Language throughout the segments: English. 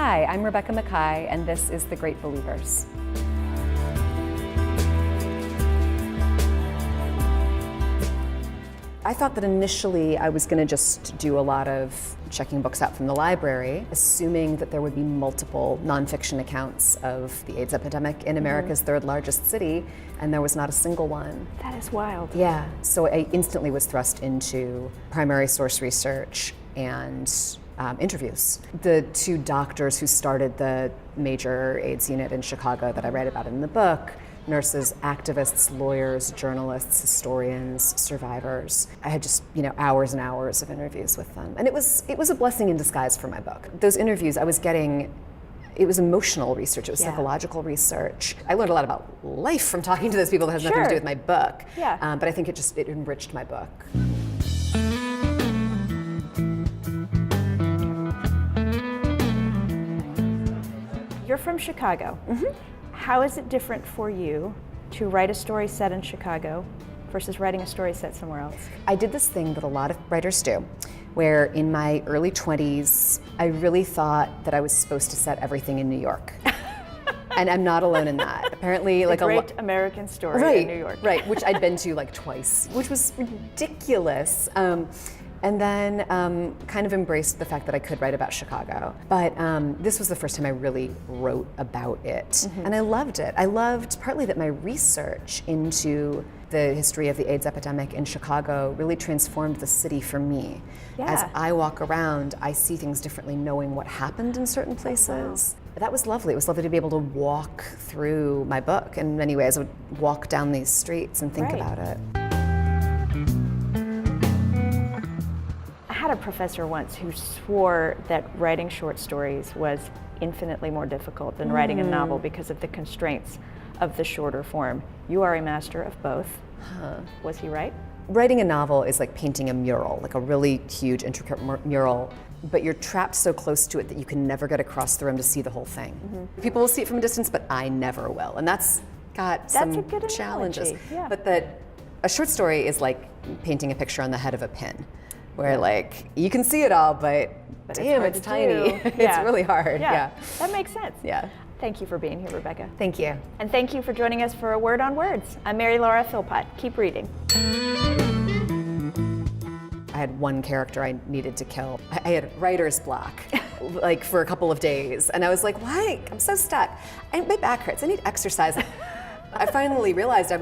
Hi, I'm Rebecca Makkai, and this is The Great Believers. I thought that initially I was going to just do a lot of checking books out from the library, assuming that there would be multiple nonfiction accounts of the AIDS epidemic in America's third largest city, and there was not a single one. That is wild. Yeah, so I instantly was thrust into primary source research and interviews. The two doctors who started the major AIDS unit in Chicago that I write about in the book, nurses, activists, lawyers, journalists, historians, survivors. I had just, hours and hours of interviews with them. And it was a blessing in disguise for my book. Those interviews I was getting, it was emotional research, it was psychological research. I learned a lot about life from talking to those people that has nothing to do with my book. Yeah. But I think it enriched my book. You're from Chicago. How is it different for you to write a story set in Chicago versus writing a story set somewhere else? I did this thing that a lot of writers do, where in my early 20s, I really thought that I was supposed to set everything in New York. And I'm not alone in that. Apparently, like a great American story in New York. Right, which I'd been to like twice, which was ridiculous. And then kind of embraced the fact that I could write about Chicago. But this was the first time I really wrote about it. And I loved it. I loved partly that my research into the history of the AIDS epidemic in Chicago really transformed the city for me. Yeah. As I walk around, I see things differently knowing what happened in certain places. That was lovely. It was lovely to be able to walk through my book. In many ways, I would walk down these streets and think about it. I had a professor once who swore that writing short stories was infinitely more difficult than writing a novel because of the constraints of the shorter form. You are a master of both. Was he right? Writing a novel is like painting a mural, like a really huge, intricate mural, but you're trapped so close to it that you can never get across the room to see the whole thing. People will see it from a distance, but I never will, and that's got some challenges. Yeah. But that a short story is like painting a picture on the head of a pin, where like you can see it all, but damn, it's tiny. It's really hard. Yeah, that makes sense. Yeah. Thank you for being here, Rebecca. Thank you. And thank you for joining us for A Word on Words. I'm Mary Laura Philpott. Keep reading. I had one character I needed to kill. I had writer's block, like for a couple of days. And I was like, why? I'm so stuck. My back hurts, I need exercise. I finally realized I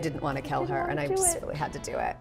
didn't want to kill her, and I just really had to do it.